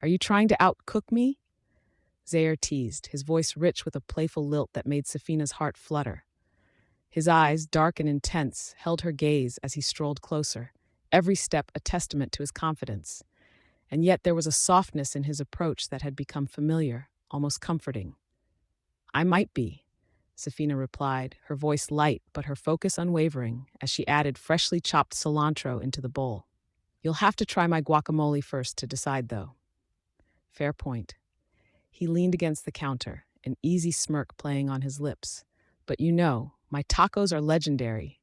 Are you trying to outcook me? Zaire teased, his voice rich with a playful lilt that made Sefina's heart flutter. His eyes, dark and intense, held her gaze as he strolled closer, every step a testament to his confidence. And yet there was a softness in his approach that had become familiar, almost comforting. I might be, Sefina replied, her voice light but her focus unwavering as she added freshly chopped cilantro into the bowl. You'll have to try my guacamole first to decide, though. Fair point. He leaned against the counter, an easy smirk playing on his lips. But you know, my tacos are legendary.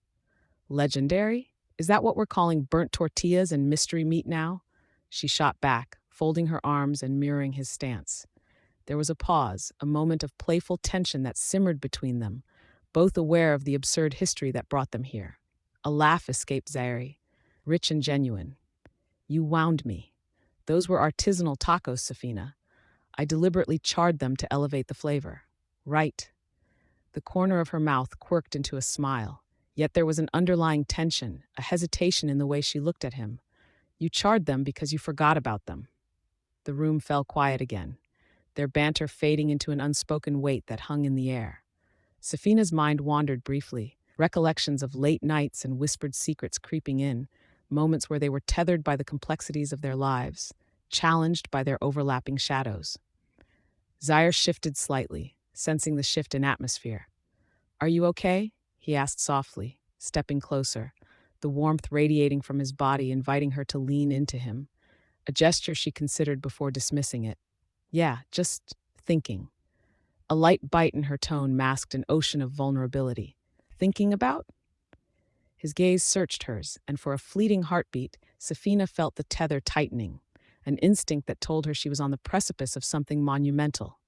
Legendary? Is that what we're calling burnt tortillas and mystery meat now? She shot back, folding her arms and mirroring his stance. There was a pause, a moment of playful tension that simmered between them, both aware of the absurd history that brought them here. A laugh escaped Zaire, rich and genuine. You wound me. Those were artisanal tacos, Sefina. I deliberately charred them to elevate the flavor. Right. The corner of her mouth quirked into a smile, yet there was an underlying tension, a hesitation in the way she looked at him. You charred them because you forgot about them. The room fell quiet again, their banter fading into an unspoken weight that hung in the air. Sefina's mind wandered briefly, recollections of late nights and whispered secrets creeping in, moments where they were tethered by the complexities of their lives, challenged by their overlapping shadows. Zaire shifted slightly, sensing the shift in atmosphere. Are you okay? He asked softly, stepping closer, the warmth radiating from his body, inviting her to lean into him, a gesture she considered before dismissing it. Yeah, just thinking. A light bite in her tone masked an ocean of vulnerability. Thinking about? His gaze searched hers, and for a fleeting heartbeat, Sefina felt the tether tightening, an instinct that told her she was on the precipice of something monumental.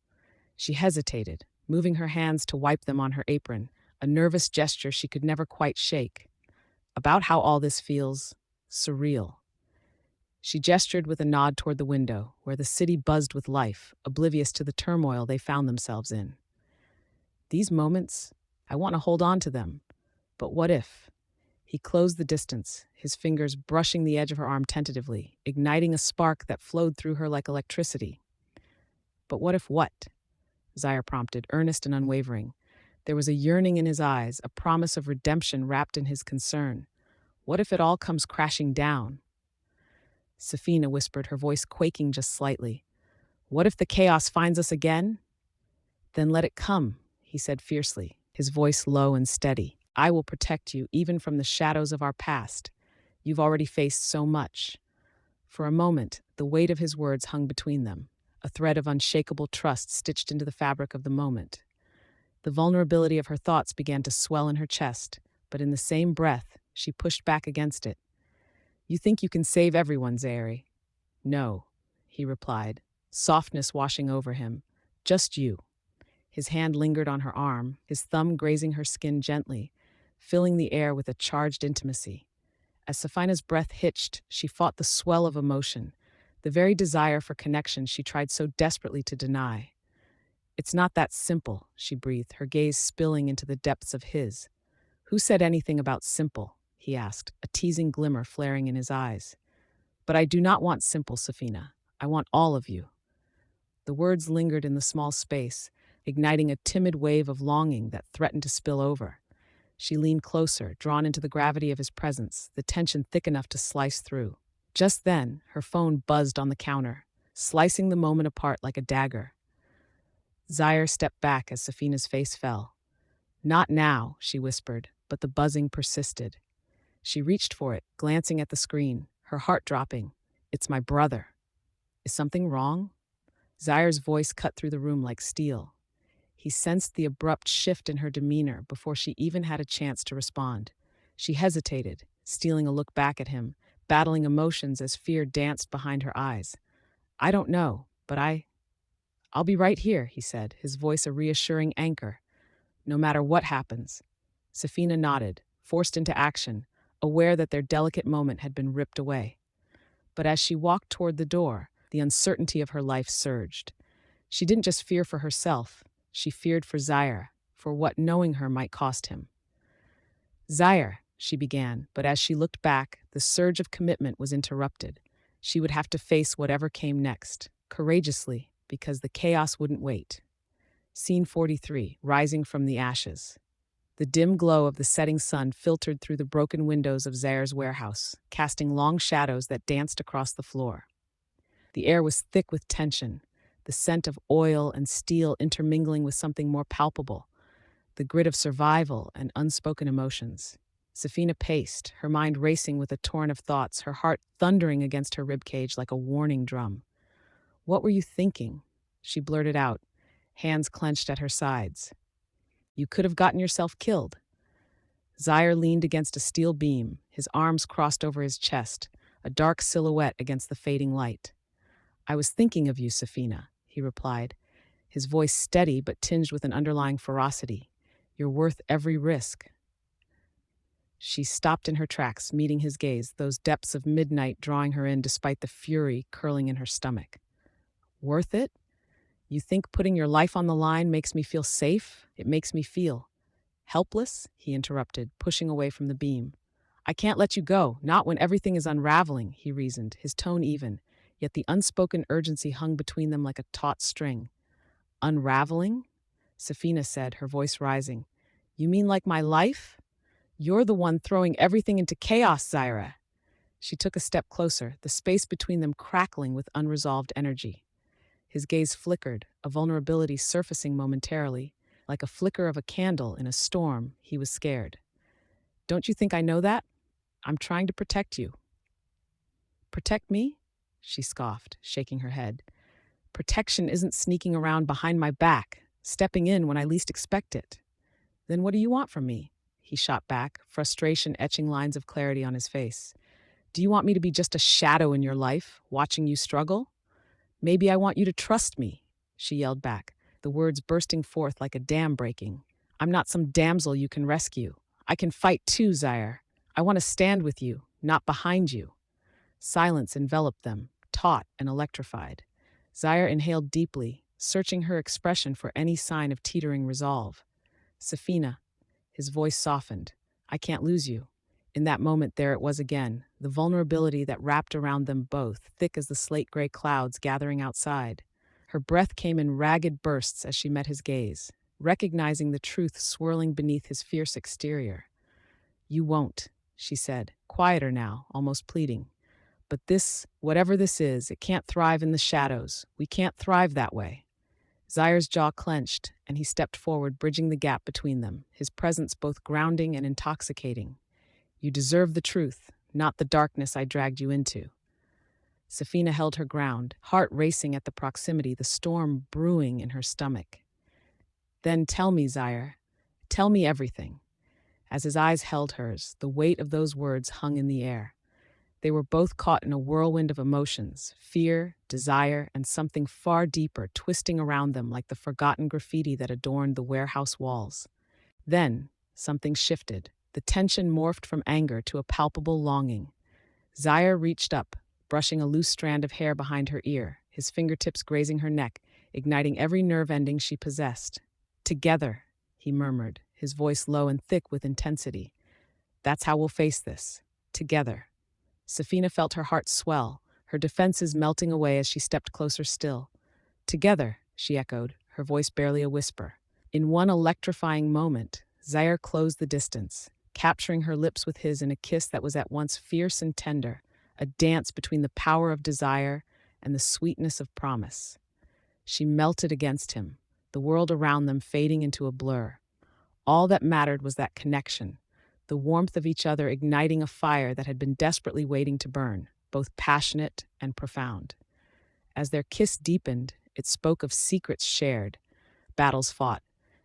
She hesitated, moving her hands to wipe them on her apron, a nervous gesture she could never quite shake. About how all this feels surreal. She gestured with a nod toward the window, where the city buzzed with life, oblivious to the turmoil they found themselves in. These moments, I want to hold on to them. But what if? He closed the distance, his fingers brushing the edge of her arm tentatively, igniting a spark that flowed through her like electricity. But what if what? Zaire prompted, earnest and unwavering. There was a yearning in his eyes, a promise of redemption wrapped in his concern. What if it all comes crashing down? Sefina whispered, her voice quaking just slightly. What if the chaos finds us again? Then let it come, he said fiercely, his voice low and steady. I will protect you, even from the shadows of our past. You've already faced so much. For a moment, the weight of his words hung between them, a thread of unshakable trust stitched into the fabric of the moment. The vulnerability of her thoughts began to swell in her chest, but in the same breath, she pushed back against it. You think you can save everyone, Zaire? No, he replied, softness washing over him. Just you. His hand lingered on her arm, his thumb grazing her skin gently, filling the air with a charged intimacy. As Sefina's breath hitched, she fought the swell of emotion, the very desire for connection she tried so desperately to deny. It's not that simple, she breathed, her gaze spilling into the depths of his. Who said anything about simple? He asked, a teasing glimmer flaring in his eyes. But I do not want simple, Sefina. I want all of you. The words lingered in the small space, igniting a timid wave of longing that threatened to spill over. She leaned closer, drawn into the gravity of his presence, the tension thick enough to slice through. Just then, her phone buzzed on the counter, slicing the moment apart like a dagger. Zaire stepped back as Sefina's face fell. Not now, she whispered, but the buzzing persisted. She reached for it, glancing at the screen, her heart dropping. It's my brother. Is something wrong? Zaire's voice cut through the room like steel. He sensed the abrupt shift in her demeanor before she even had a chance to respond. She hesitated, stealing a look back at him, battling emotions as fear danced behind her eyes. I don't know, but I'll be right here, he said, his voice a reassuring anchor. No matter what happens. Sefina nodded, forced into action, aware that their delicate moment had been ripped away. But as she walked toward the door, the uncertainty of her life surged. She didn't just fear for herself, she feared for Zaire, for what knowing her might cost him. Zaire, she began, but as she looked back, the surge of commitment was interrupted. She would have to face whatever came next. courageously, because the chaos wouldn't wait. Scene 43, rising from the ashes. The dim glow of the setting sun filtered through the broken windows of Zaire's warehouse, casting long shadows that danced across the floor. The air was thick with tension, the scent of oil and steel intermingling with something more palpable, the grit of survival and unspoken emotions. Sefina paced, her mind racing with a torrent of thoughts, her heart thundering against her ribcage like a warning drum. "What were you thinking?" she blurted out, hands clenched at her sides. "You could have gotten yourself killed." Zaire leaned against a steel beam, his arms crossed over his chest, a dark silhouette against the fading light. "I was thinking of you, Sefina," he replied, his voice steady but tinged with an underlying ferocity. "You're worth every risk." She stopped in her tracks, meeting his gaze, those depths of midnight drawing her in despite the fury curling in her stomach. "Worth it? You think putting your life on the line makes me feel safe? It makes me feel helpless," he interrupted, pushing away from the beam. "I can't let you go, not when everything is unraveling," he reasoned, his tone even, yet the unspoken urgency hung between them like a taut string. "Unraveling?" Sefina said, her voice rising. "You mean like my life? You're the one throwing everything into chaos, Zaire." She took a step closer, the space between them crackling with unresolved energy. His gaze flickered, a vulnerability surfacing momentarily. Like a flicker of a candle in a storm, he was scared. "Don't you think I know that? I'm trying to protect you." "Protect me?" she scoffed, shaking her head. "Protection isn't sneaking around behind my back, stepping in when I least expect it." "Then what do you want from me?" he shot back, frustration etching lines of clarity on his face. "Do you want me to be just a shadow in your life, watching you struggle?" "Maybe I want you to trust me," she yelled back, the words bursting forth like a dam breaking. "I'm not some damsel you can rescue. I can fight too, Zaire. I want to stand with you, not behind you." Silence enveloped them, taut and electrified. Zaire inhaled deeply, searching her expression for any sign of teetering resolve. "Sefina," his voice softened, "I can't lose you." In that moment, there it was again, the vulnerability that wrapped around them both, thick as the slate-gray clouds gathering outside. Her breath came in ragged bursts as she met his gaze, recognizing the truth swirling beneath his fierce exterior. "You won't," she said, quieter now, almost pleading. "But this, whatever this is, it can't thrive in the shadows. We can't thrive that way." Zaire's jaw clenched, and he stepped forward, bridging the gap between them, his presence both grounding and intoxicating. "You deserve the truth, not the darkness I dragged you into." Sefina held her ground, heart racing at the proximity, the storm brewing in her stomach. "Then tell me, Zaire. Tell me everything." As his eyes held hers, the weight of those words hung in the air. They were both caught in a whirlwind of emotions, fear, desire, and something far deeper twisting around them like the forgotten graffiti that adorned the warehouse walls. Then, something shifted. The tension morphed from anger to a palpable longing. Zaire reached up, brushing a loose strand of hair behind her ear, his fingertips grazing her neck, igniting every nerve ending she possessed. "Together," he murmured, his voice low and thick with intensity. "That's how we'll face this. Together." Sefina felt her heart swell, her defenses melting away as she stepped closer still. "Together," she echoed, her voice barely a whisper. In one electrifying moment, Zaire closed the distance, capturing her lips with his in a kiss that was at once fierce and tender, a dance between the power of desire and the sweetness of promise. She melted against him, the world around them fading into a blur. All that mattered was that connection, the warmth of each other igniting a fire that had been desperately waiting to burn, both passionate and profound. As their kiss deepened, it spoke of secrets shared, battles fought,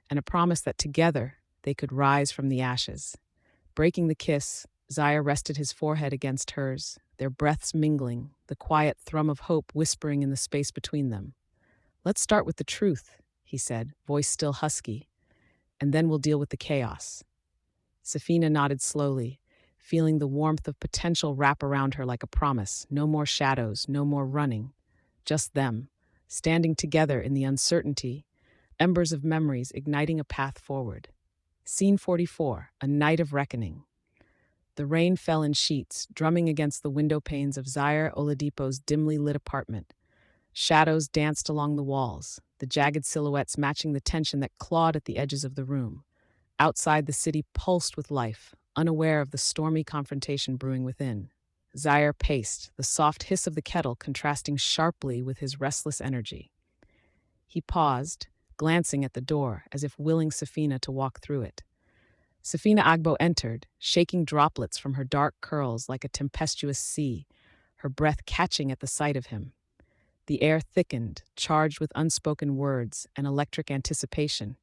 and a promise that together they could rise from the ashes. Breaking the kiss, Zaire rested his forehead against hers, their breaths mingling, the quiet thrum of hope whispering in the space between them. "Let's start with the truth," he said, voice still husky, "and then we'll deal with the chaos." Sefina nodded slowly, feeling the warmth of potential wrap around her like a promise. No more shadows, no more running. Just them, standing together in the uncertainty, embers of memories igniting a path forward. Scene 44, a night of reckoning. The rain fell in sheets, drumming against the window panes of Zaire Oladipo's dimly lit apartment. Shadows danced along the walls, the jagged silhouettes matching the tension that clawed at the edges of the room. Outside, the city pulsed with life, unaware of the stormy confrontation brewing within. Zaire paced, the soft hiss of the kettle contrasting sharply with his restless energy. He paused, glancing at the door as if willing Sefina to walk through it. Sefina Agbo entered, shaking droplets from her dark curls like a tempestuous sea, her breath catching at the sight of him. The air thickened, charged with unspoken words and electric anticipation.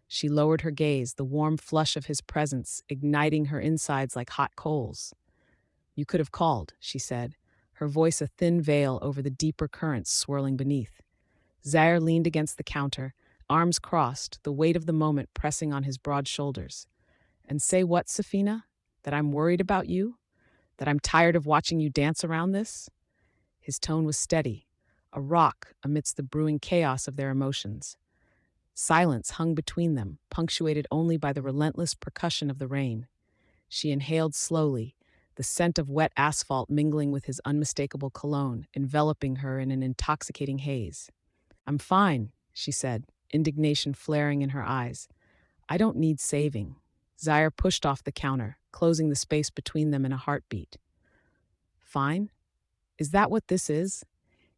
She lowered her gaze, the warm flush of his presence igniting her insides like hot coals. "You could have called," she said, her voice a thin veil over the deeper currents swirling beneath. Zaire leaned against the counter, arms crossed, the weight of the moment pressing on his broad shoulders. "And say what, Sefina? That I'm worried about you? That I'm tired of watching you dance around this?" His tone was steady, a rock amidst the brewing chaos of their emotions. Silence hung between them, punctuated only by the relentless percussion of the rain. She inhaled slowly, the scent of wet asphalt mingling with his unmistakable cologne, enveloping her in an intoxicating haze. "I'm fine," she said, indignation flaring in her eyes. "I don't need saving." Zaire pushed off the counter, closing the space between them in a heartbeat. "Fine? Is that what this is?"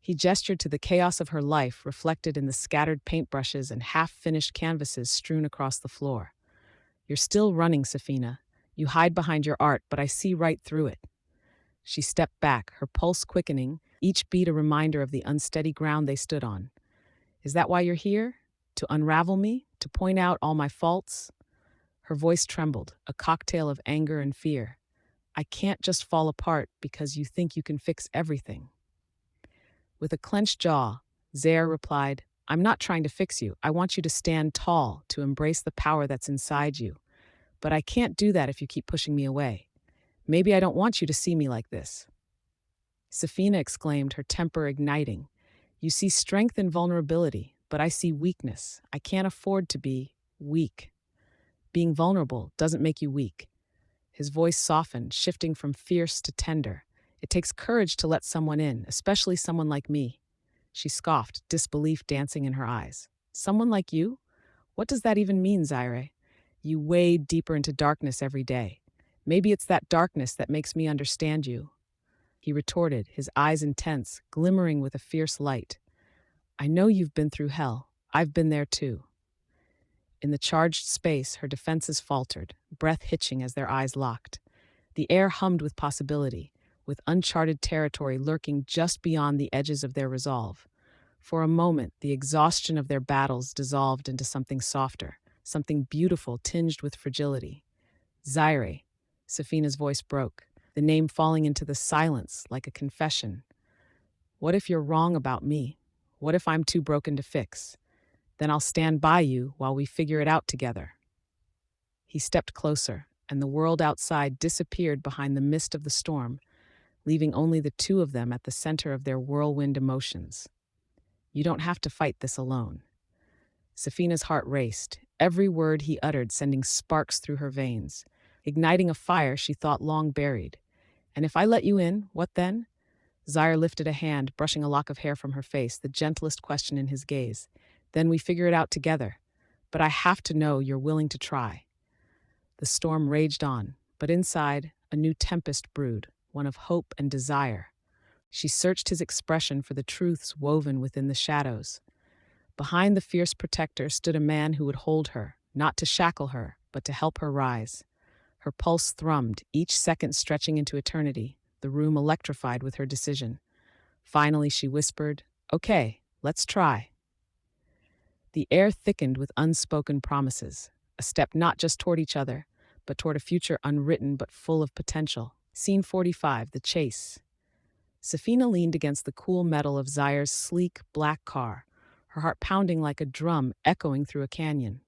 He gestured to the chaos of her life reflected in the scattered paintbrushes and half-finished canvases strewn across the floor. "You're still running, Sefina. You hide behind your art, but I see right through it." She stepped back, her pulse quickening, each beat a reminder of the unsteady ground they stood on. "Is that why you're here? To unravel me? To point out all my faults?" Her voice trembled, a cocktail of anger and fear. "I can't just fall apart because you think you can fix everything." With a clenched jaw, Zaire replied, "I'm not trying to fix you. I want you to stand tall, to embrace the power that's inside you. But I can't do that if you keep pushing me away. Maybe I don't want you to see me like this." Sefina exclaimed, her temper igniting. "You see strength in vulnerability, but I see weakness. I can't afford to be weak. Being vulnerable doesn't make you weak." His voice softened, shifting from fierce to tender. "It takes courage to let someone in, especially someone like me." She scoffed, disbelief dancing in her eyes. "Someone like you? What does that even mean, Zaire? You wade deeper into darkness every day. Maybe it's that darkness that makes me understand you." He retorted, his eyes intense, glimmering with a fierce light. "I know you've been through hell. I've been there too." In the charged space, her defenses faltered, breath hitching as their eyes locked. The air hummed with possibility, with uncharted territory lurking just beyond the edges of their resolve. For a moment, the exhaustion of their battles dissolved into something softer, something beautiful tinged with fragility. "Zaire," Sefina's voice broke, the name falling into the silence like a confession. "What if you're wrong about me? What if I'm too broken to fix? Then I'll stand by you while we figure it out together." He stepped closer, and the world outside disappeared behind the mist of the storm, leaving only the two of them at the center of their whirlwind emotions. "You don't have to fight this alone." Sefina's heart raced, every word he uttered sending sparks through her veins, igniting a fire she thought long buried. "And if I let you in, what then?" Zaire lifted a hand, brushing a lock of hair from her face, the gentlest question in his gaze. "Then we figure it out together. But I have to know you're willing to try." The storm raged on, but inside, a new tempest brewed, one of hope and desire. She searched his expression for the truths woven within the shadows. Behind the fierce protector stood a man who would hold her, not to shackle her, but to help her rise. Her pulse thrummed, each second stretching into eternity, the room electrified with her decision. Finally, she whispered, "Okay, let's try." The air thickened with unspoken promises, a step not just toward each other, but toward a future unwritten but full of potential. Scene 45, The Chase. Sefina leaned against the cool metal of Zaire's sleek, black car, her heart pounding like a drum echoing through a canyon.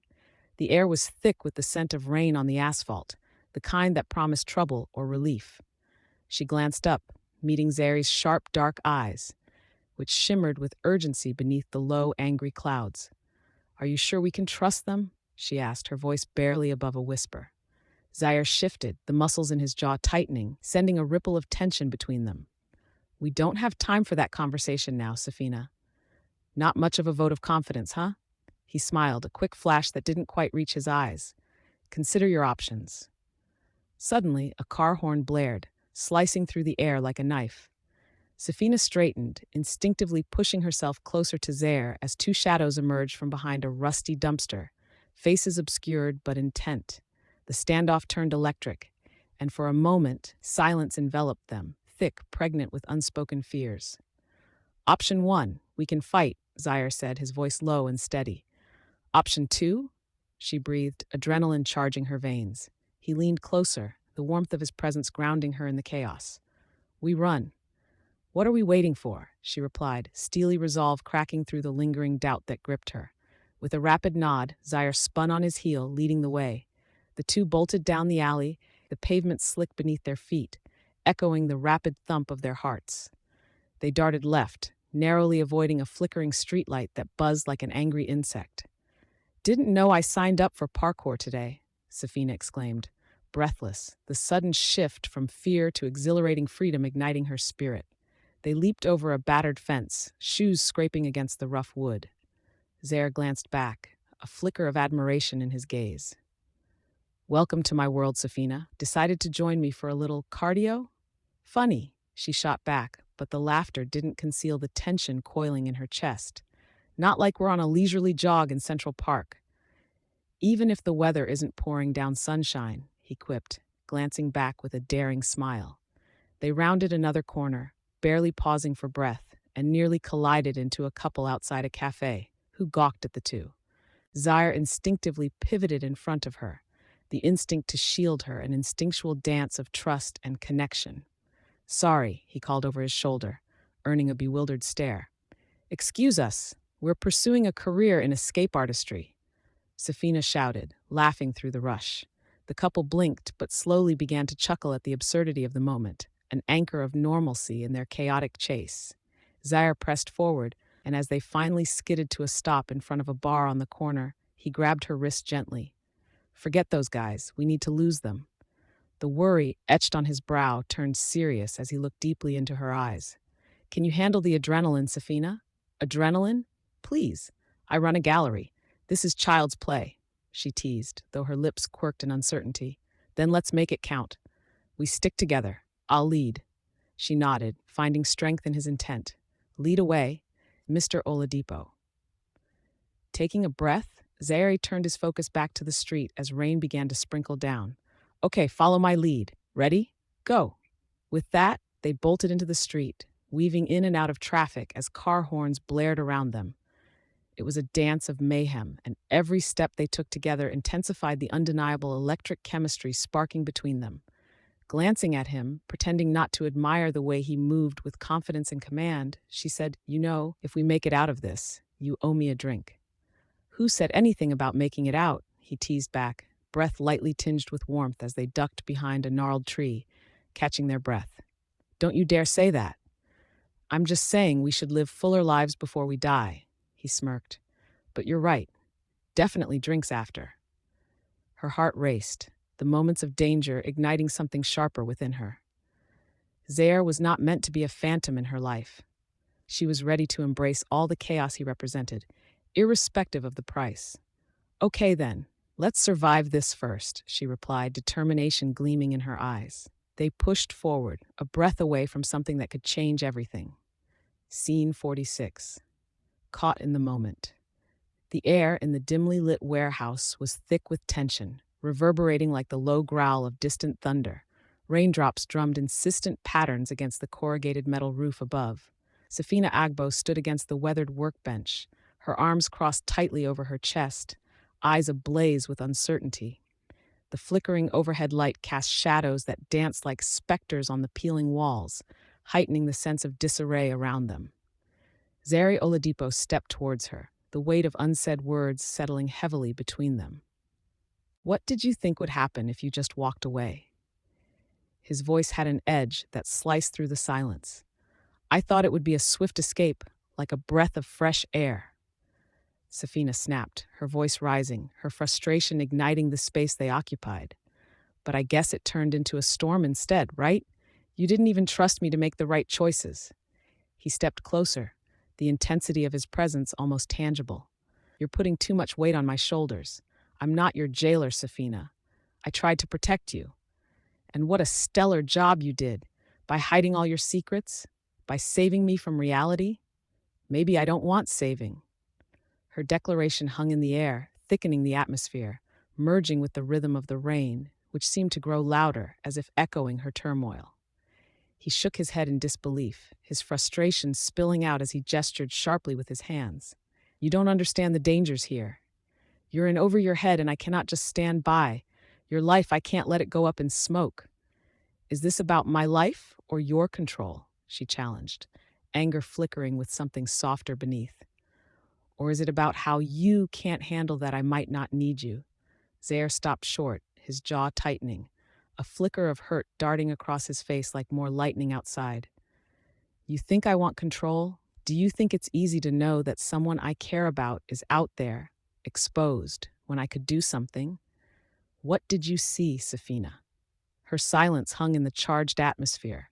The air was thick with the scent of rain on the asphalt, the kind that promised trouble or relief. She glanced up, meeting Zaire's sharp, dark eyes, which shimmered with urgency beneath the low, angry clouds. "Are you sure we can trust them?" she asked, her voice barely above a whisper. Zaire shifted, the muscles in his jaw tightening, sending a ripple of tension between them. "We don't have time for that conversation now, Sefina." Not much of a vote of confidence, huh? He smiled, a quick flash that didn't quite reach his eyes. Consider your options. Suddenly, a car horn blared, slicing through the air like a knife. Sefina straightened, instinctively pushing herself closer to Zaire as two shadows emerged from behind a rusty dumpster, faces obscured but intent. The standoff turned electric, and for a moment, silence enveloped them, thick, pregnant with unspoken fears. Option 1, we can fight, Zaire said, his voice low and steady. Option 2? She breathed, adrenaline charging her veins. He leaned closer, the warmth of his presence grounding her in the chaos. We run. What are we waiting for? She replied, steely resolve cracking through the lingering doubt that gripped her. With a rapid nod, Zaire spun on his heel, leading the way. The two bolted down the alley, the pavement slick beneath their feet, echoing the rapid thump of their hearts. They darted left, narrowly avoiding a flickering streetlight that buzzed like an angry insect. Didn't know I signed up for parkour today, Sefina exclaimed, breathless, the sudden shift from fear to exhilarating freedom igniting her spirit. They leaped over a battered fence, shoes scraping against the rough wood. Zaire glanced back, a flicker of admiration in his gaze. Welcome to my world, Sefina. Decided to join me for a little cardio? Funny, she shot back, but the laughter didn't conceal the tension coiling in her chest. Not like we're on a leisurely jog in Central Park. Even if the weather isn't pouring down sunshine, he quipped, glancing back with a daring smile. They rounded another corner, barely pausing for breath, and nearly collided into a couple outside a cafe, who gawked at the two. Zaire instinctively pivoted in front of her, the instinct to shield her, an instinctual dance of trust and connection. Sorry, he called over his shoulder, earning a bewildered stare. Excuse us, we're pursuing a career in escape artistry. Sefina shouted, laughing through the rush. The couple blinked, but slowly began to chuckle at the absurdity of the moment, an anchor of normalcy in their chaotic chase. Zaire pressed forward, and as they finally skidded to a stop in front of a bar on the corner, he grabbed her wrist gently. Forget those guys, we need to lose them. The worry etched on his brow turned serious as he looked deeply into her eyes. Can you handle the adrenaline, Sefina? Adrenaline? Please. I run a gallery. This is child's play, she teased, though her lips quirked in uncertainty. Then let's make it count. We stick together. I'll lead. She nodded, finding strength in his intent. Lead away, Mr. Oladipo. Taking a breath, Zaire turned his focus back to the street as rain began to sprinkle down. Okay, follow my lead. Ready? Go. With that, they bolted into the street, weaving in and out of traffic as car horns blared around them. It was a dance of mayhem, and every step they took together intensified the undeniable electric chemistry sparking between them. Glancing at him, pretending not to admire the way he moved with confidence and command, she said, You know, if we make it out of this, you owe me a drink. Who said anything about making it out? He teased back, breath lightly tinged with warmth as they ducked behind a gnarled tree, catching their breath. Don't you dare say that. I'm just saying we should live fuller lives before we die, he smirked. But you're right. Definitely drinks after. Her heart raced, the moments of danger igniting something sharper within her. Zaire was not meant to be a phantom in her life. She was ready to embrace all the chaos he represented, irrespective of the price. Okay then, let's survive this first, she replied, determination gleaming in her eyes. They pushed forward, a breath away from something that could change everything. Scene 46. Caught in the moment. The air in the dimly lit warehouse was thick with tension, reverberating like the low growl of distant thunder. Raindrops drummed insistent patterns against the corrugated metal roof above. Sefina Agbo stood against the weathered workbench, her arms crossed tightly over her chest, eyes ablaze with uncertainty. The flickering overhead light cast shadows that danced like specters on the peeling walls, heightening the sense of disarray around them. Zaire Oladipo stepped towards her, the weight of unsaid words settling heavily between them. What did you think would happen if you just walked away? His voice had an edge that sliced through the silence. I thought it would be a swift escape, like a breath of fresh air. Sefina snapped, her voice rising, her frustration igniting the space they occupied. But I guess it turned into a storm instead, right? You didn't even trust me to make the right choices. He stepped closer, the intensity of his presence almost tangible. "You're putting too much weight on my shoulders. I'm not your jailer, Sefina. I tried to protect you. And what a stellar job you did, by hiding all your secrets, by saving me from reality. Maybe I don't want saving." Her declaration hung in the air, thickening the atmosphere, merging with the rhythm of the rain, which seemed to grow louder, as if echoing her turmoil. He shook his head in disbelief, his frustration spilling out as he gestured sharply with his hands. "You don't understand the dangers here. You're in over your head, and I cannot just stand by. Your life, I can't let it go up in smoke." "Is this about my life or your control?" she challenged, anger flickering with something softer beneath. "Or is it about how you can't handle that I might not need you?" Zaire stopped short, his jaw tightening, a flicker of hurt darting across his face like more lightning outside. "You think I want control? Do you think it's easy to know that someone I care about is out there, exposed, when I could do something? What did you see, Sefina?" Her silence hung in the charged atmosphere,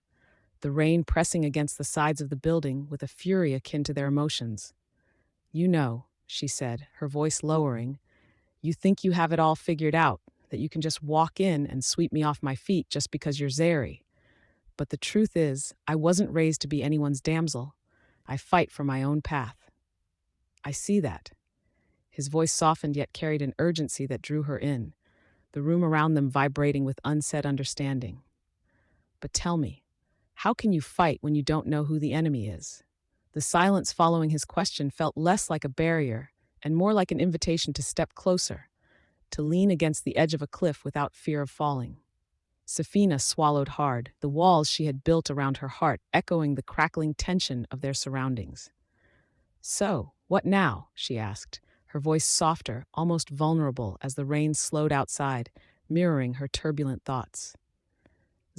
the rain pressing against the sides of the building with a fury akin to their emotions. "You know," she said, her voice lowering, "you think you have it all figured out, that you can just walk in and sweep me off my feet just because you're Zaire. But the truth is, I wasn't raised to be anyone's damsel. I fight for my own path." "I see that." His voice softened yet carried an urgency that drew her in, the room around them vibrating with unsaid understanding. "But tell me, how can you fight when you don't know who the enemy is?" The silence following his question felt less like a barrier and more like an invitation to step closer, to lean against the edge of a cliff without fear of falling. Sefina swallowed hard, the walls she had built around her heart echoing the crackling tension of their surroundings. "So, what now?" she asked, her voice softer, almost vulnerable as the rain slowed outside, mirroring her turbulent thoughts.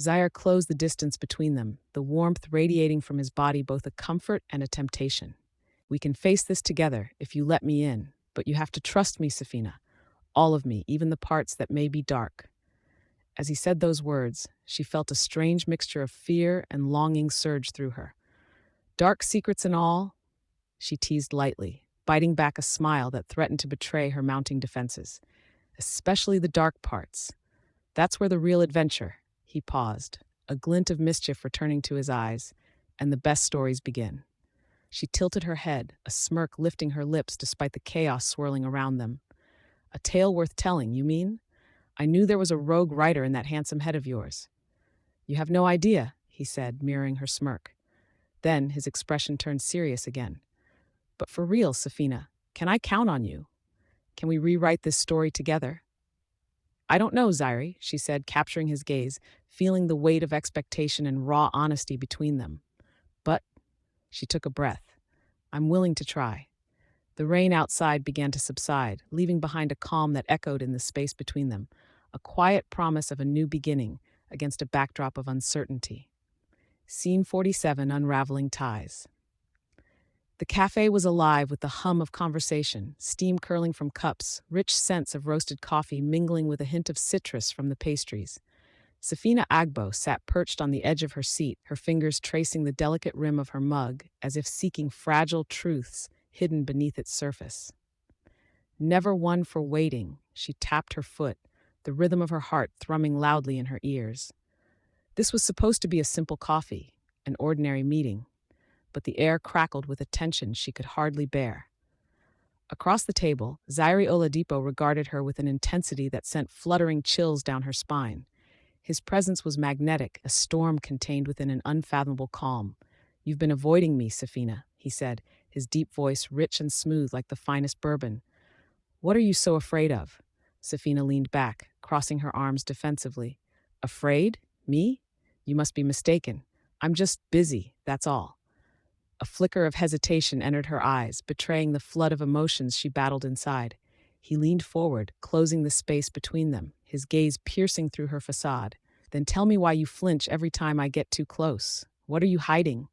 Zaire closed the distance between them, the warmth radiating from his body both a comfort and a temptation. "We can face this together if you let me in, but you have to trust me, Sefina. All of me, even the parts that may be dark." As he said those words, she felt a strange mixture of fear and longing surge through her. "Dark secrets and all?" she teased lightly, biting back a smile that threatened to betray her mounting defenses. "Especially the dark parts. That's where the real adventure." He paused, a glint of mischief returning to his eyes, "and the best stories begin." She tilted her head, a smirk lifting her lips despite the chaos swirling around them. "A tale worth telling, you mean? I knew there was a rogue writer in that handsome head of yours." "You have no idea," he said, mirroring her smirk. Then his expression turned serious again. "But for real, Sefina, can I count on you? Can we rewrite this story together?" "I don't know, Zaire," she said, capturing his gaze, feeling the weight of expectation and raw honesty between them. "But," she took a breath, "I'm willing to try." The rain outside began to subside, leaving behind a calm that echoed in the space between them, a quiet promise of a new beginning against a backdrop of uncertainty. Scene 47, Unraveling Ties. The cafe was alive with the hum of conversation, steam curling from cups, rich scents of roasted coffee mingling with a hint of citrus from the pastries. Sefina Agbo sat perched on the edge of her seat, her fingers tracing the delicate rim of her mug as if seeking fragile truths hidden beneath its surface. Never one for waiting, she tapped her foot, the rhythm of her heart thrumming loudly in her ears. This was supposed to be a simple coffee, an ordinary meeting, but the air crackled with a tension she could hardly bear. Across the table, Zaire Oladipo regarded her with an intensity that sent fluttering chills down her spine. His presence was magnetic, a storm contained within an unfathomable calm. "You've been avoiding me, Sefina," he said, his deep voice rich and smooth like the finest bourbon. "What are you so afraid of?" Sefina leaned back, crossing her arms defensively. "Afraid? Me? You must be mistaken. I'm just busy, that's all." A flicker of hesitation entered her eyes, betraying the flood of emotions she battled inside. He leaned forward, closing the space between them, his gaze piercing through her facade. "Then tell me why you flinch every time I get too close. What are you hiding?"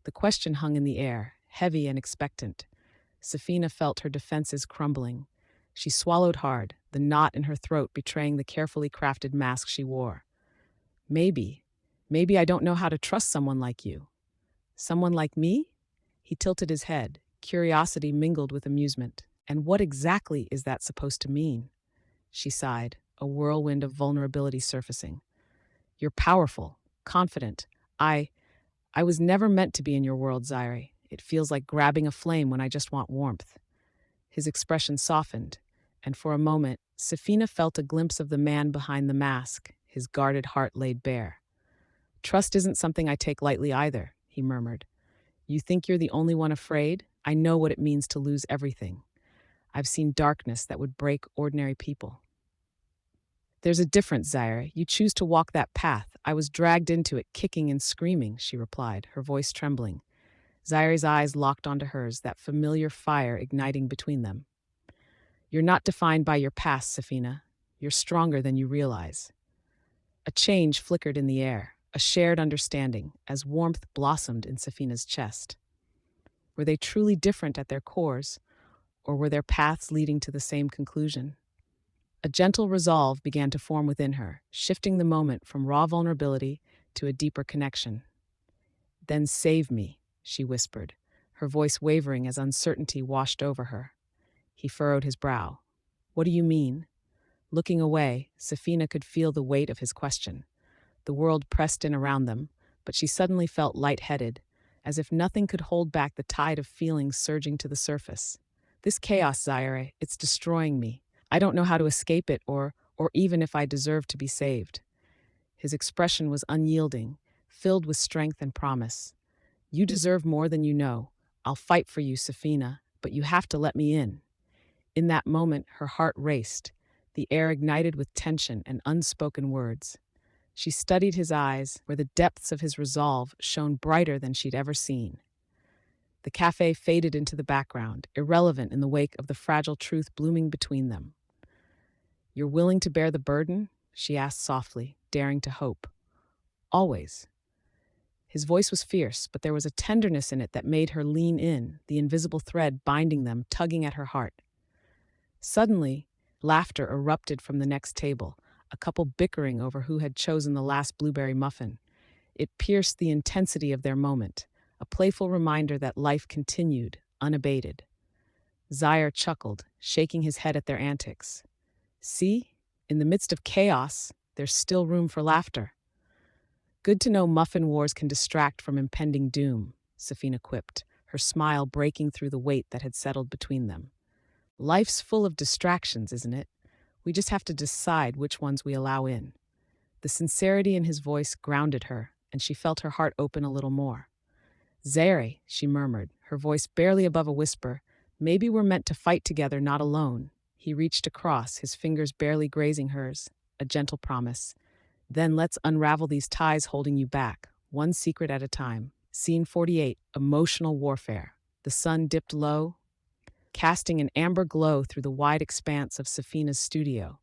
The question hung in the air, heavy and expectant. Sefina felt her defenses crumbling. She swallowed hard, the knot in her throat betraying the carefully crafted mask she wore. Maybe I don't know how to trust someone like you." "Someone like me?" He tilted his head, curiosity mingled with amusement. And what exactly is that supposed to mean? She sighed, a whirlwind of vulnerability surfacing. You're powerful, confident. I was never meant to be in your world, Zaire. It feels like grabbing a flame when I just want warmth. His expression softened, and for a moment, Sefina felt a glimpse of the man behind the mask, his guarded heart laid bare. Trust isn't something I take lightly either, he murmured. You think you're the only one afraid? I know what it means to lose everything. I've seen darkness that would break ordinary people. There's a difference, Zaire. You choose to walk that path. I was dragged into it, kicking and screaming, she replied, her voice trembling. Zaire's eyes locked onto hers, that familiar fire igniting between them. You're not defined by your past, Sefina. You're stronger than you realize. A change flickered in the air, a shared understanding, as warmth blossomed in Sefina's chest. Were they truly different at their cores, or were their paths leading to the same conclusion? A gentle resolve began to form within her, shifting the moment from raw vulnerability to a deeper connection. Then save me, she whispered, her voice wavering as uncertainty washed over her. He furrowed his brow. What do you mean? Looking away, Sefina could feel the weight of his question. The world pressed in around them, but she suddenly felt lightheaded, as if nothing could hold back the tide of feelings surging to the surface. This chaos, Zaire, it's destroying me. I don't know how to escape it or even if I deserve to be saved. His expression was unyielding, filled with strength and promise. You deserve more than you know. I'll fight for you, Sefina, but you have to let me in. In that moment, her heart raced, the air ignited with tension and unspoken words. She studied his eyes, where the depths of his resolve shone brighter than she'd ever seen. The cafe faded into the background, irrelevant in the wake of the fragile truth blooming between them. You're willing to bear the burden? She asked softly, daring to hope. Always. His voice was fierce, but there was a tenderness in it that made her lean in, the invisible thread binding them, tugging at her heart. Suddenly, laughter erupted from the next table, a couple bickering over who had chosen the last blueberry muffin. It pierced the intensity of their moment, a playful reminder that life continued, unabated. Zaire chuckled, shaking his head at their antics. See, in the midst of chaos, there's still room for laughter. Good to know muffin wars can distract from impending doom, Sefina quipped, her smile breaking through the weight that had settled between them. Life's full of distractions, isn't it? We just have to decide which ones we allow in. The sincerity in his voice grounded her, and she felt her heart open a little more. Zaire, she murmured, her voice barely above a whisper, maybe we're meant to fight together, not alone. He reached across, his fingers barely grazing hers, a gentle promise. Then let's unravel these ties holding you back, one secret at a time. Scene 48, Emotional Warfare. The sun dipped low, casting an amber glow through the wide expanse of Sefina's studio,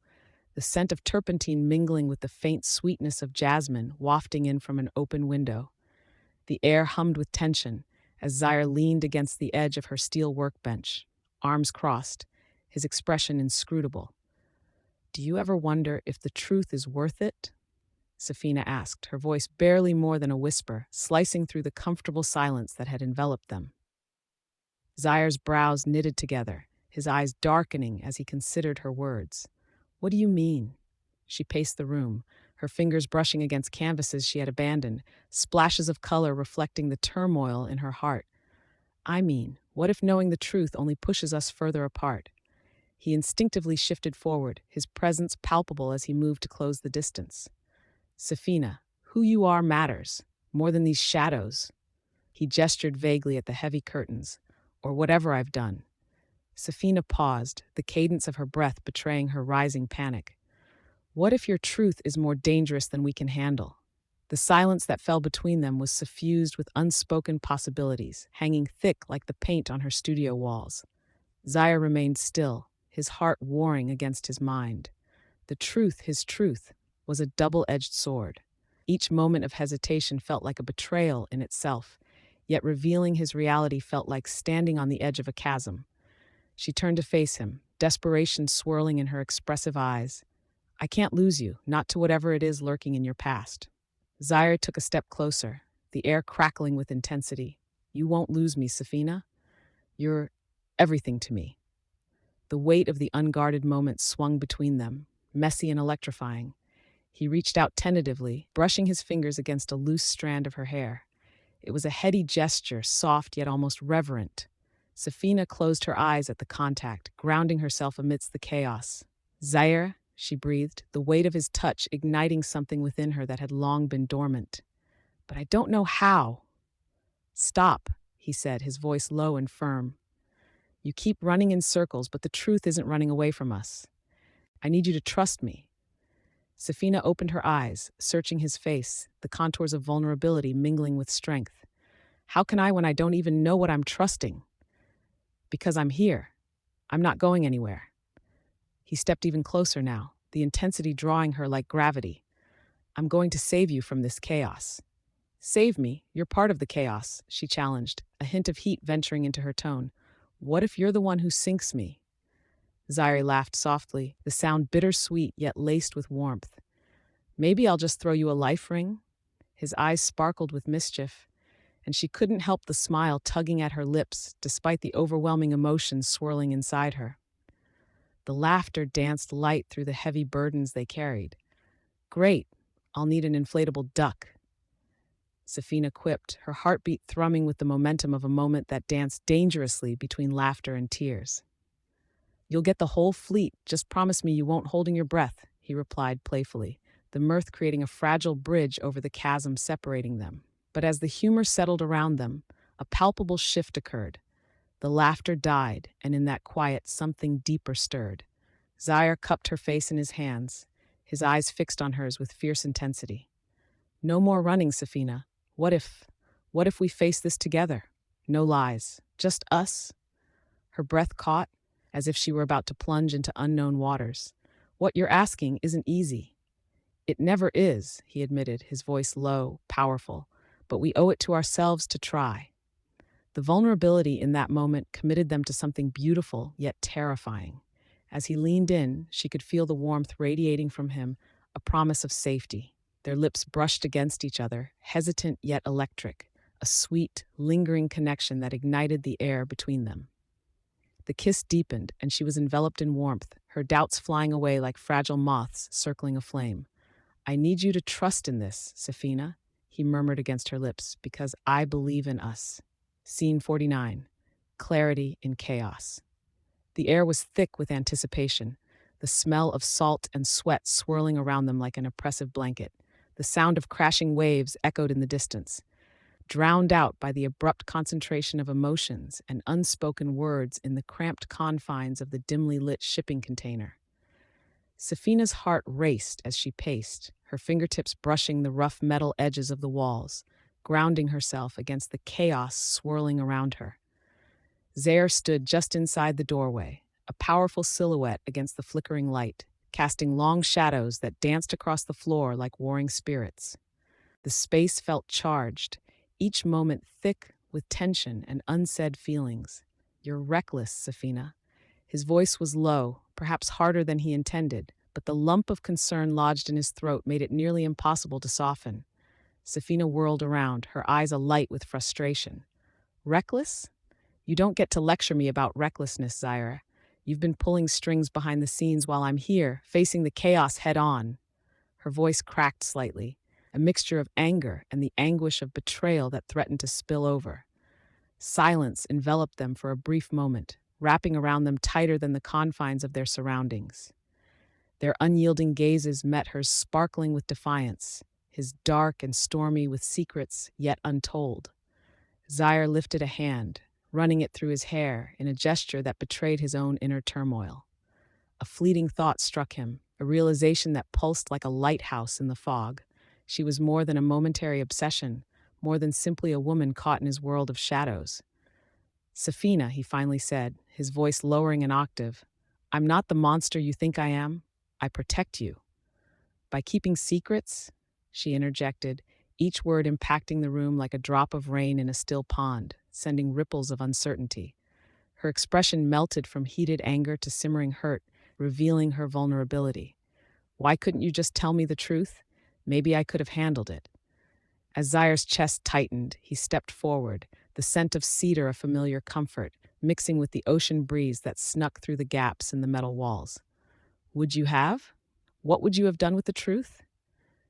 the scent of turpentine mingling with the faint sweetness of jasmine wafting in from an open window. The air hummed with tension as Zaire leaned against the edge of her steel workbench, arms crossed, his expression inscrutable. Do you ever wonder if the truth is worth it? Sefina asked, her voice barely more than a whisper, slicing through the comfortable silence that had enveloped them. Zaire's brows knitted together, his eyes darkening as he considered her words. What do you mean? She paced the room, her fingers brushing against canvases she had abandoned, splashes of color reflecting the turmoil in her heart. I mean, what if knowing the truth only pushes us further apart? He instinctively shifted forward, his presence palpable as he moved to close the distance. Sefina, who you are matters, more than these shadows. He gestured vaguely at the heavy curtains, or whatever I've done. Sefina paused, the cadence of her breath betraying her rising panic. What if your truth is more dangerous than we can handle? The silence that fell between them was suffused with unspoken possibilities, hanging thick like the paint on her studio walls. Zaire remained still, his heart warring against his mind. The truth, his truth, was a double-edged sword. Each moment of hesitation felt like a betrayal in itself, yet revealing his reality felt like standing on the edge of a chasm. She turned to face him, desperation swirling in her expressive eyes. I can't lose you, not to whatever it is lurking in your past. Zaire took a step closer, the air crackling with intensity. You won't lose me, Sefina. You're everything to me. The weight of the unguarded moment swung between them, messy and electrifying. He reached out tentatively, brushing his fingers against a loose strand of her hair. It was a heady gesture, soft yet almost reverent. Sefina closed her eyes at the contact, grounding herself amidst the chaos. Zaire, she breathed, the weight of his touch igniting something within her that had long been dormant. But I don't know how. Stop, he said, his voice low and firm. You keep running in circles, but the truth isn't running away from us. I need you to trust me. Sefina opened her eyes, searching his face, the contours of vulnerability mingling with strength. How can I when I don't even know what I'm trusting? Because I'm here. I'm not going anywhere. He stepped even closer now, the intensity drawing her like gravity. I'm going to save you from this chaos. Save me, you're part of the chaos, she challenged, a hint of heat venturing into her tone. What if you're the one who sinks me? Zaire laughed softly, the sound bittersweet yet laced with warmth. Maybe I'll just throw you a life ring? His eyes sparkled with mischief, and she couldn't help the smile tugging at her lips despite the overwhelming emotions swirling inside her. The laughter danced light through the heavy burdens they carried. Great, I'll need an inflatable duck. Sefina quipped, her heartbeat thrumming with the momentum of a moment that danced dangerously between laughter and tears. You'll get the whole fleet, just promise me you won't holding your breath, he replied playfully, the mirth creating a fragile bridge over the chasm separating them. But as the humor settled around them, a palpable shift occurred. The laughter died, and in that quiet something deeper stirred. Zaire cupped her face in his hands, his eyes fixed on hers with fierce intensity. No more running, Sefina. What if we face this together? No lies, just us. Her breath caught, as if she were about to plunge into unknown waters. What you're asking isn't easy. It never is, he admitted, his voice low, powerful, but we owe it to ourselves to try. The vulnerability in that moment committed them to something beautiful yet terrifying. As he leaned in, she could feel the warmth radiating from him, a promise of safety. Their lips brushed against each other, hesitant yet electric, a sweet, lingering connection that ignited the air between them. The kiss deepened, and she was enveloped in warmth, her doubts flying away like fragile moths circling a flame. I need you to trust in this, Sefina, he murmured against her lips, because I believe in us. Scene 49. Clarity in chaos. The air was thick with anticipation, the smell of salt and sweat swirling around them like an oppressive blanket. The sound of crashing waves echoed in the distance, drowned out by the abrupt concentration of emotions and unspoken words in the cramped confines of the dimly lit shipping container. Sefina's heart raced as she paced, her fingertips brushing the rough metal edges of the walls, grounding herself against the chaos swirling around her. Zaire stood just inside the doorway, a powerful silhouette against the flickering light, casting long shadows that danced across the floor like warring spirits. The space felt charged, each moment thick with tension and unsaid feelings. You're reckless, Sefina. His voice was low, perhaps harder than he intended, but the lump of concern lodged in his throat made it nearly impossible to soften. Sefina whirled around, her eyes alight with frustration. Reckless? You don't get to lecture me about recklessness, Zaire. You've been pulling strings behind the scenes while I'm here, facing the chaos head-on. Her voice cracked slightly, a mixture of anger and the anguish of betrayal that threatened to spill over. Silence enveloped them for a brief moment, wrapping around them tighter than the confines of their surroundings. Their unyielding gazes met hers, sparkling with defiance, his dark and stormy with secrets yet untold. Zaire lifted a hand, running it through his hair in a gesture that betrayed his own inner turmoil. A fleeting thought struck him, a realization that pulsed like a lighthouse in the fog. She was more than a momentary obsession, more than simply a woman caught in his world of shadows. Sefina, he finally said, his voice lowering an octave, I'm not the monster you think I am. I protect you. By keeping secrets, she interjected, each word impacting the room like a drop of rain in a still pond, sending ripples of uncertainty. Her expression melted from heated anger to simmering hurt, revealing her vulnerability. Why couldn't you just tell me the truth? Maybe I could have handled it. As Zaire's chest tightened, he stepped forward, the scent of cedar a familiar comfort, mixing with the ocean breeze that snuck through the gaps in the metal walls. Would you have? What would you have done with the truth?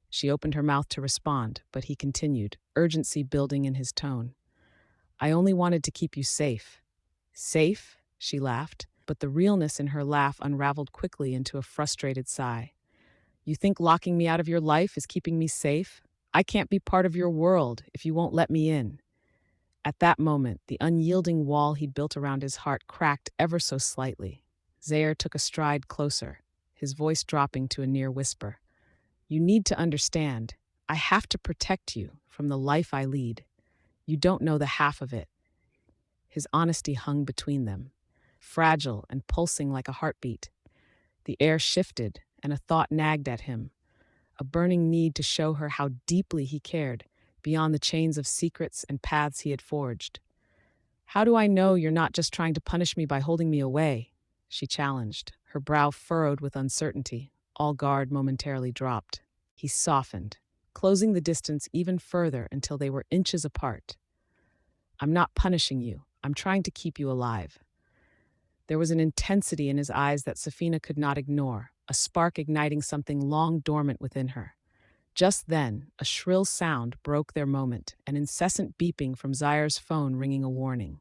She opened her mouth to respond, but he continued, urgency building in his tone. I only wanted to keep you safe. Safe? She laughed, but the realness in her laugh unraveled quickly into a frustrated sigh. You think locking me out of your life is keeping me safe? I can't be part of your world if you won't let me in. At that moment, the unyielding wall he'd built around his heart cracked ever so slightly. Zaire took a stride closer, his voice dropping to a near whisper. You need to understand. I have to protect you from the life I lead. You don't know the half of it. His honesty hung between them, fragile and pulsing like a heartbeat. The air shifted, and a thought nagged at him, a burning need to show her how deeply he cared, beyond the chains of secrets and paths he had forged. How do I know you're not just trying to punish me by holding me away? She challenged, her brow furrowed with uncertainty, all guard momentarily dropped. He softened, closing the distance even further until they were inches apart. I'm not punishing you. I'm trying to keep you alive. There was an intensity in his eyes that Sefina could not ignore, a spark igniting something long dormant within her. Just then, a shrill sound broke their moment, an incessant beeping from Zaire's phone ringing a warning.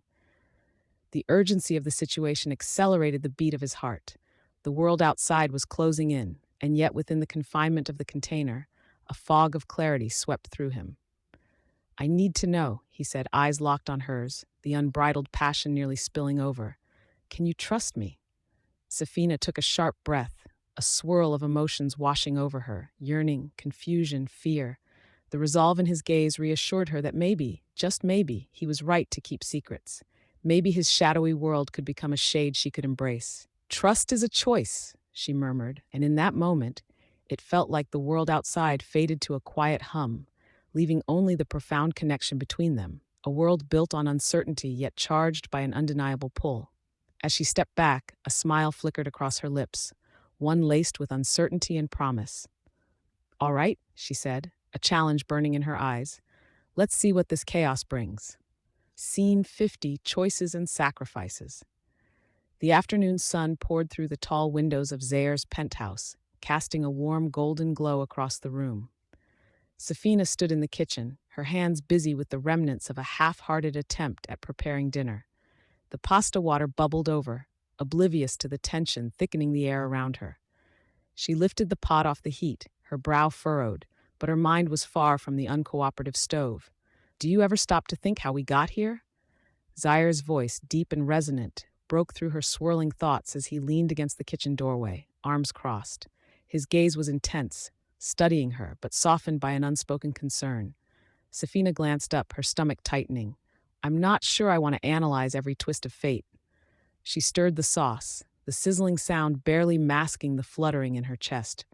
The urgency of the situation accelerated the beat of his heart. The world outside was closing in, and yet within the confinement of the container, a fog of clarity swept through him. I need to know, he said, eyes locked on hers, the unbridled passion nearly spilling over. Can you trust me? Sefina took a sharp breath, a swirl of emotions washing over her, yearning, confusion, fear. The resolve in his gaze reassured her that maybe, just maybe, he was right to keep secrets. Maybe his shadowy world could become a shade she could embrace. Trust is a choice, she murmured, and in that moment, it felt like the world outside faded to a quiet hum, leaving only the profound connection between them, a world built on uncertainty yet charged by an undeniable pull. As she stepped back, a smile flickered across her lips, one laced with uncertainty and promise. All right, she said, a challenge burning in her eyes. Let's see what this chaos brings. Scene 50, Choices and Sacrifices. The afternoon sun poured through the tall windows of Zaire's penthouse, casting a warm golden glow across the room. Sefina stood in the kitchen, her hands busy with the remnants of a half-hearted attempt at preparing dinner. The pasta water bubbled over, oblivious to the tension thickening the air around her. She lifted the pot off the heat, her brow furrowed, but her mind was far from the uncooperative stove. Do you ever stop to think how we got here? Zaire's voice, deep and resonant, broke through her swirling thoughts as he leaned against the kitchen doorway, arms crossed. His gaze was intense, studying her, but softened by an unspoken concern. Sefina glanced up, her stomach tightening. I'm not sure I want to analyze every twist of fate. She stirred the sauce, the sizzling sound barely masking the fluttering in her chest.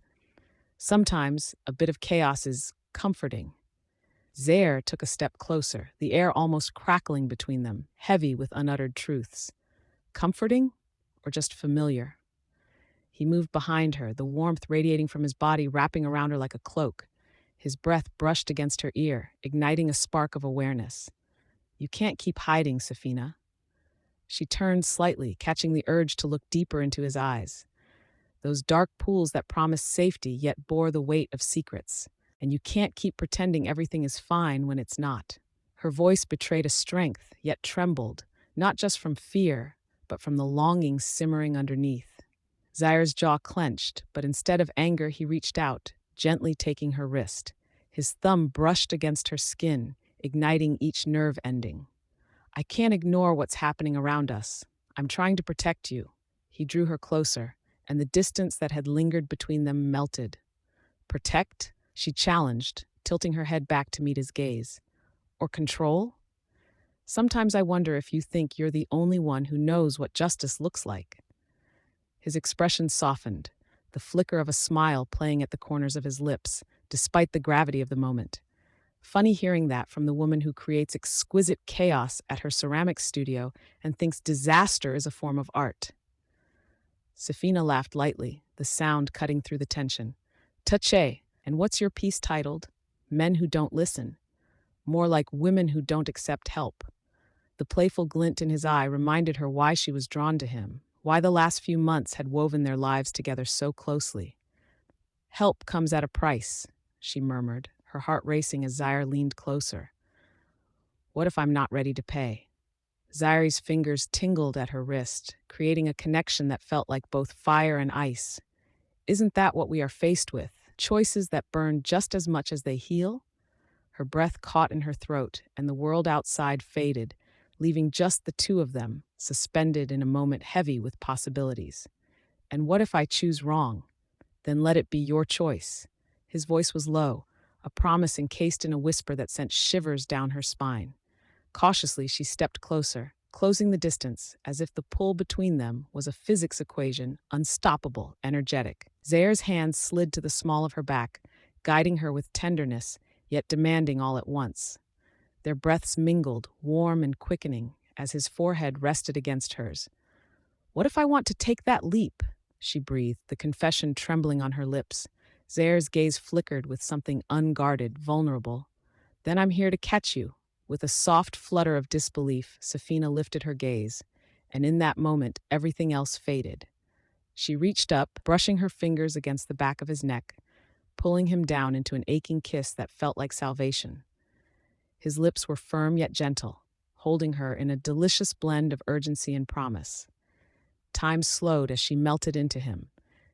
Sometimes a bit of chaos is comforting. Zaire took a step closer, the air almost crackling between them, heavy with unuttered truths. Comforting or just familiar? He moved behind her, the warmth radiating from his body wrapping around her like a cloak. His breath brushed against her ear, igniting a spark of awareness. You can't keep hiding, Sefina. She turned slightly, catching the urge to look deeper into his eyes. Those dark pools that promised safety yet bore the weight of secrets. And you can't keep pretending everything is fine when it's not. Her voice betrayed a strength, yet trembled, not just from fear, but from the longing simmering underneath. Zaire's jaw clenched, but instead of anger he reached out, gently taking her wrist. His thumb brushed against her skin, igniting each nerve ending. I can't ignore what's happening around us. I'm trying to protect you. He drew her closer, and the distance that had lingered between them melted. Protect? She challenged, tilting her head back to meet his gaze. Or control? Sometimes I wonder if you think you're the only one who knows what justice looks like. His expression softened, the flicker of a smile playing at the corners of his lips, despite the gravity of the moment. Funny hearing that from the woman who creates exquisite chaos at her ceramics studio and thinks disaster is a form of art. Sefina laughed lightly, the sound cutting through the tension. Touché, and what's your piece titled? Men Who Don't Listen. More like Women Who Don't Accept Help. The playful glint in his eye reminded her why she was drawn to him, why the last few months had woven their lives together so closely. "Help comes at a price," she murmured, her heart racing as Zaire leaned closer. "What if I'm not ready to pay?" Zaire's fingers tingled at her wrist, creating a connection that felt like both fire and ice. Isn't that what we are faced with? Choices that burn just as much as they heal? Her breath caught in her throat, and the world outside faded, leaving just the two of them, suspended in a moment heavy with possibilities. "And what if I choose wrong? Then let it be your choice." His voice was low, a promise encased in a whisper that sent shivers down her spine. Cautiously, she stepped closer, closing the distance, as if the pull between them was a physics equation, unstoppable, energetic. Zaire's hands slid to the small of her back, guiding her with tenderness, yet demanding all at once. Their breaths mingled, warm and quickening, as his forehead rested against hers. "What if I want to take that leap?" she breathed, the confession trembling on her lips. Zaire's gaze flickered with something unguarded, vulnerable. "Then I'm here to catch you." With a soft flutter of disbelief, Sefina lifted her gaze, and in that moment, everything else faded. She reached up, brushing her fingers against the back of his neck, pulling him down into an aching kiss that felt like salvation. His lips were firm yet gentle, holding her in a delicious blend of urgency and promise. Time slowed as she melted into him,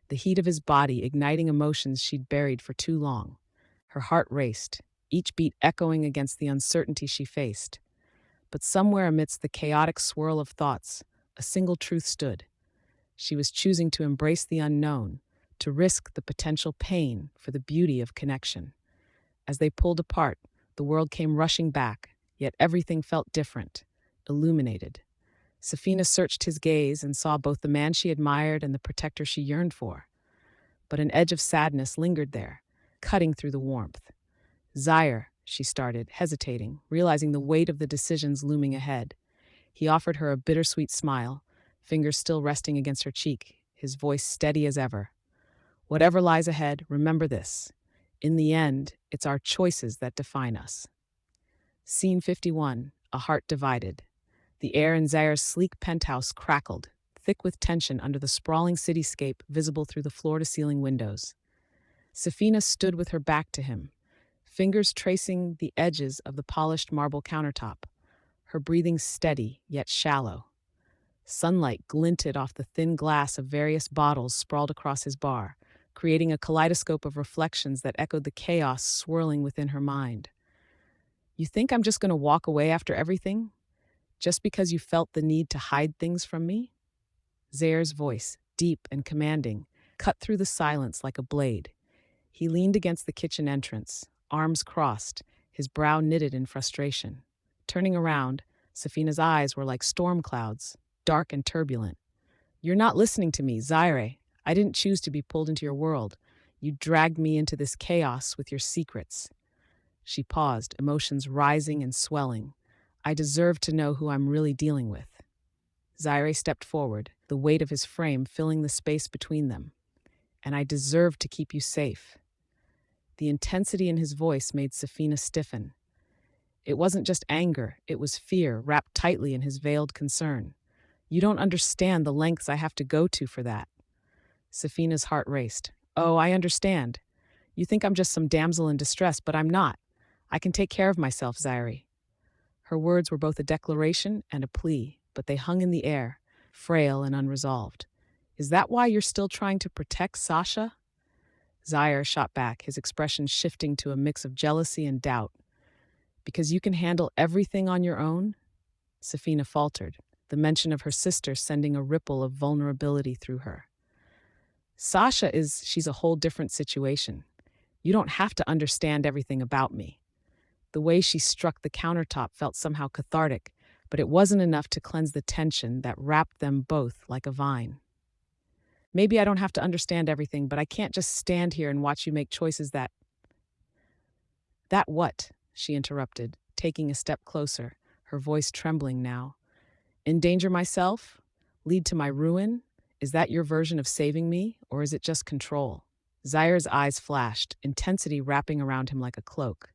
the heat of his body igniting emotions she'd buried for too long. Her heart raced, each beat echoing against the uncertainty she faced. But somewhere amidst the chaotic swirl of thoughts, a single truth stood. She was choosing to embrace the unknown, to risk the potential pain for the beauty of connection. As they pulled apart, the world came rushing back, yet everything felt different, illuminated. Sefina searched his gaze and saw both the man she admired and the protector she yearned for. But an edge of sadness lingered there, cutting through the warmth. "Zaire," she started, hesitating, realizing the weight of the decisions looming ahead. He offered her a bittersweet smile, fingers still resting against her cheek, his voice steady as ever. "Whatever lies ahead, remember this. In the end, it's our choices that define us." Scene 51, A Heart Divided. The air in Zaire's sleek penthouse crackled, thick with tension under the sprawling cityscape visible through the floor-to-ceiling windows. Sefina stood with her back to him, fingers tracing the edges of the polished marble countertop, her breathing steady yet shallow. Sunlight glinted off the thin glass of various bottles sprawled across his bar, creating a kaleidoscope of reflections that echoed the chaos swirling within her mind. "You think I'm just going to walk away after everything? Just because you felt the need to hide things from me?" Zaire's voice, deep and commanding, cut through the silence like a blade. He leaned against the kitchen entrance, arms crossed, his brow knitted in frustration. Turning around, Sefina's eyes were like storm clouds, dark and turbulent. "You're not listening to me, Zaire. I didn't choose to be pulled into your world. You dragged me into this chaos with your secrets." She paused, emotions rising and swelling. "I deserve to know who I'm really dealing with." Zaire stepped forward, the weight of his frame filling the space between them. "And I deserve to keep you safe." The intensity in his voice made Sefina stiffen. It wasn't just anger, it was fear wrapped tightly in his veiled concern. "You don't understand the lengths I have to go to for that." Sefina's heart raced. "Oh, I understand. You think I'm just some damsel in distress, but I'm not. I can take care of myself, Zaire." Her words were both a declaration and a plea, but they hung in the air, frail and unresolved. "Is that why you're still trying to protect Sasha?" Zaire shot back, his expression shifting to a mix of jealousy and doubt. "Because you can handle everything on your own?" Sefina faltered, the mention of her sister sending a ripple of vulnerability through her. She's a whole different situation. You don't have to understand everything about me." The way she struck the countertop felt somehow cathartic, but it wasn't enough to cleanse the tension that wrapped them both like a vine. "Maybe I don't have to understand everything, but I can't just stand here and watch you make choices that—" "That what?" she interrupted, taking a step closer, her voice trembling now. "Endanger myself? Lead to my ruin? Is that your version of saving me, or is it just control?" Zaire's eyes flashed, intensity wrapping around him like a cloak.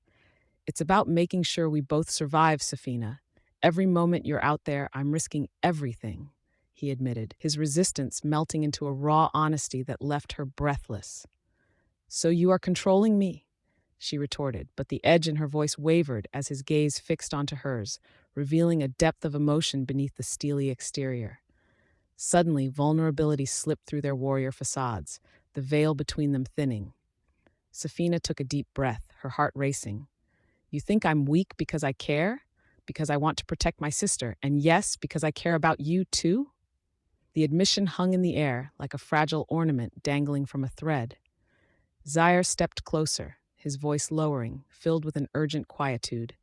"It's about making sure we both survive, Sefina. Every moment you're out there, I'm risking everything, he admitted, his resistance melting into a raw honesty that left her breathless. So you are controlling me, she retorted, but the edge in her voice wavered as his gaze fixed onto hers, revealing a depth of emotion beneath the steely exterior. Suddenly, vulnerability slipped through their warrior facades, the veil between them thinning. Sefina took a deep breath, her heart racing. You think I'm weak because I care? Because I want to protect my sister, and yes, because I care about you too? The admission hung in the air like a fragile ornament dangling from a thread. Zaire stepped closer, his voice lowering, filled with an urgent quietude.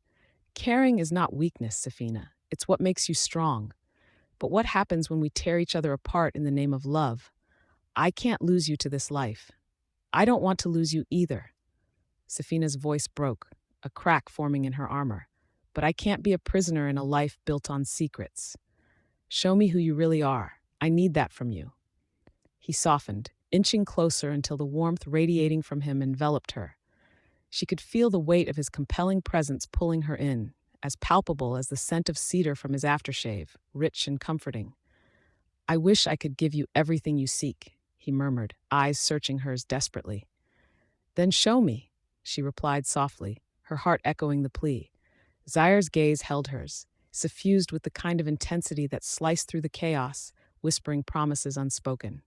Caring is not weakness, Sefina. It's what makes you strong. But what happens when we tear each other apart in the name of love? I can't lose you to this life. I don't want to lose you either. Sefina's voice broke, a crack forming in her armor. But I can't be a prisoner in a life built on secrets. Show me who you really are. I need that from you. He softened, inching closer until the warmth radiating from him enveloped her. She could feel the weight of his compelling presence pulling her in, as palpable as the scent of cedar from his aftershave, rich and comforting. I wish I could give you everything you seek, he murmured, eyes searching hers desperately. Then show me, she replied softly, her heart echoing the plea. Zaire's gaze held hers, suffused with the kind of intensity that sliced through the chaos, whispering promises unspoken.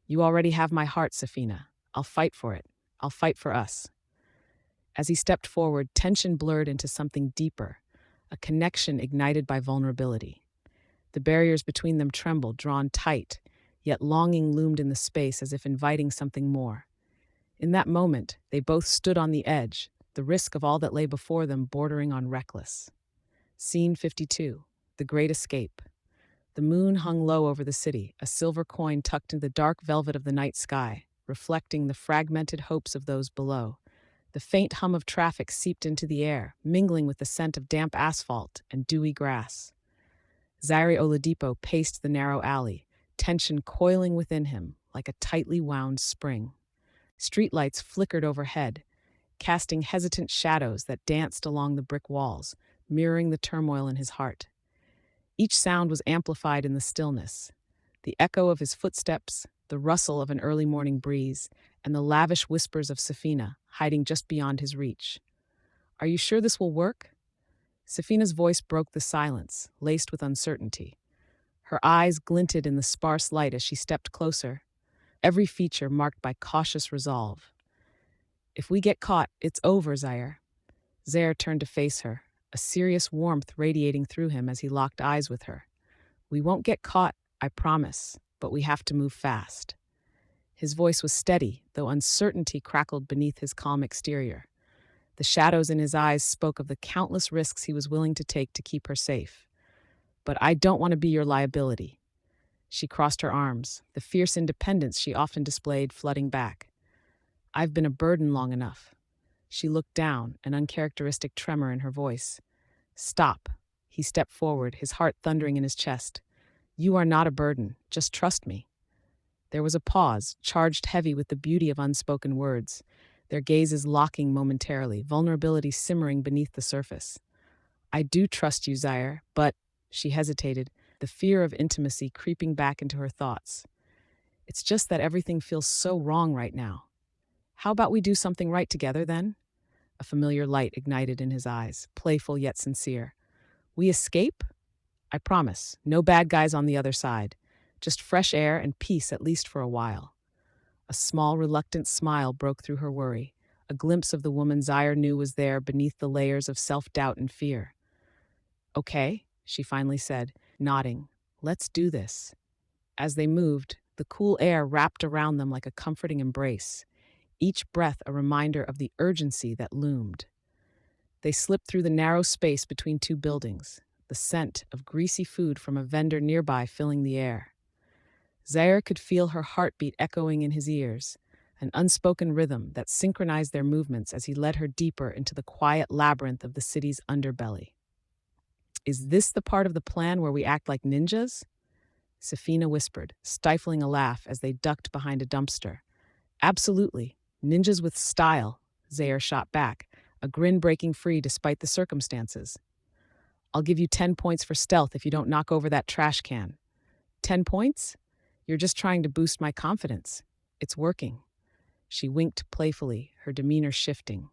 You already have my heart, Sefina. I'll fight for it. I'll fight for us. As he stepped forward, tension blurred into something deeper, a connection ignited by vulnerability. The barriers between them trembled, drawn tight, yet longing loomed in the space as if inviting something more. In that moment, they both stood on the edge, the risk of all that lay before them bordering on reckless. Scene 52, The Great Escape. The moon hung low over the city, a silver coin tucked into the dark velvet of the night sky, reflecting the fragmented hopes of those below. The faint hum of traffic seeped into the air, mingling with the scent of damp asphalt and dewy grass. Zaire Oladipo paced the narrow alley, tension coiling within him like a tightly wound spring. Streetlights flickered overhead, casting hesitant shadows that danced along the brick walls, mirroring the turmoil in his heart. Each sound was amplified in the stillness. The echo of his footsteps, the rustle of an early morning breeze, and the lavish whispers of Sefina, hiding just beyond his reach. Are you sure this will work? Sefina's voice broke the silence, laced with uncertainty. Her eyes glinted in the sparse light as she stepped closer, every feature marked by cautious resolve. If we get caught, it's over, Zaire. Zaire turned to face her, a serious warmth radiating through him as he locked eyes with her. We won't get caught, I promise, but we have to move fast. His voice was steady, though uncertainty crackled beneath his calm exterior. The shadows in his eyes spoke of the countless risks he was willing to take to keep her safe. But I don't want to be your liability. She crossed her arms, the fierce independence she often displayed flooding back. I've been a burden long enough. She looked down, an uncharacteristic tremor in her voice. Stop. He stepped forward, his heart thundering in his chest. You are not a burden. Just trust me. There was a pause, charged heavy with the beauty of unspoken words, their gazes locking momentarily, vulnerability simmering beneath the surface. I do trust you, Zaire, but, she hesitated, the fear of intimacy creeping back into her thoughts. It's just that everything feels so wrong right now. How about we do something right together, then? A familiar light ignited in his eyes, playful yet sincere. We escape? I promise, no bad guys on the other side. Just fresh air and peace at least for a while. A small, reluctant smile broke through her worry, a glimpse of the woman Zaire knew was there beneath the layers of self-doubt and fear. Okay, she finally said, nodding. Let's do this. As they moved, the cool air wrapped around them like a comforting embrace, each breath a reminder of the urgency that loomed. They slipped through the narrow space between two buildings, the scent of greasy food from a vendor nearby filling the air. Zaire could feel her heartbeat echoing in his ears, an unspoken rhythm that synchronized their movements as he led her deeper into the quiet labyrinth of the city's underbelly. Is this the part of the plan where we act like ninjas? Sefina whispered, stifling a laugh as they ducked behind a dumpster. Absolutely. Ninjas with style, Zaire shot back, a grin breaking free despite the circumstances. I'll give you 10 points for stealth if you don't knock over that trash can. 10 points? You're just trying to boost my confidence. It's working. She winked playfully, her demeanor shifting.